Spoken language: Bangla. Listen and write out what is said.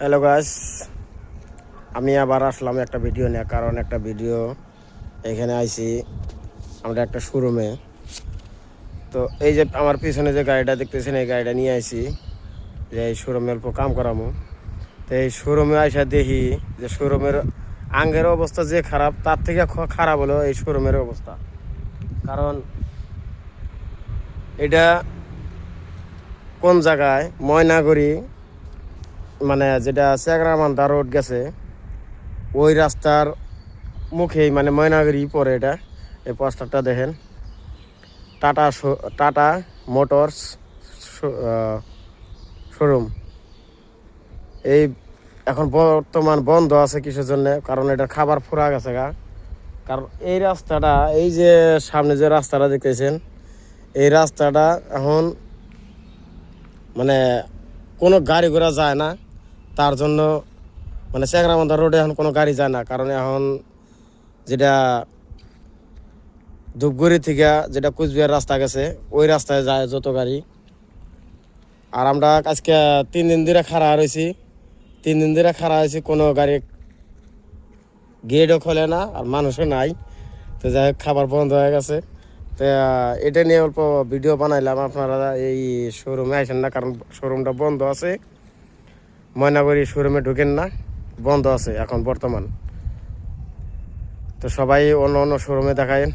হ্যালো গাইস, আমি আবার আসলাম একটা ভিডিও নিয়ে। কারণ একটা ভিডিও এখানে আইছি আমরা একটা শোরুমে। তো এই যে আমার পিছনে যে গাড়িটা দেখতেছেন, এই গাড়িটা নিয়ে আইছি যে এই শোরুমে অল্প কাম করামো। তো এই শোরুমে আইসা দেখি যে শোরুমের আঙ্গের অবস্থা যে খারাপ, তার থেকে খারাপ হলো এই শোরুমের অবস্থা। কারণ এটা কোন জায়গায় ময়নাগুড়ি, মানে যেটা চেগরামান্দা রোড গেছে ওই রাস্তার মুখেই, মানে ময়নাগুড়ি পরে এটা। এই পোস্টারটা দেখেন, টাটা মোটরস শোরুম। এই এখন বর্তমান বন্ধ আছে কিসের জন্য? কারণ এটা খাবার ফুরা গেছে গা। কারণ এই রাস্তাটা, এই যে সামনে যে রাস্তাটা দেখতেছেন, এই রাস্তাটা এখন মানে কোনো গাড়ি ঘোড়া যায় না। তার জন্য মানে চেংরাবান্ধা রোডে এখন কোনো গাড়ি যায় না। কারণ এখন যেটা ধূপগুড়ি থেকে যেটা কুচবিহার রাস্তা গেছে, ওই রাস্তায় যায় যত গাড়ি। আর আমরা আজকে 3 দিন ধরে খাড়া রয়েছি। 3 দিন ধরে খাড়া হয়েছি, কোনো গাড়ি গেটও খোলে না আর মানুষও নাই। তো যাই হোক, খাবার বন্ধ হয়ে গেছে। তো এটা নিয়ে অল্প ভিডিও বানাইলাম। আপনারা এই শোরুমে আসেন না, কারণ শোরুমটা বন্ধ আছে। ময়নাগুড়ি শোরুমে ঢুকেন না, বন্ধ আছে এখন বর্তমান। তো সবাই অন্য অন্য শোরুমে দেখায়েন।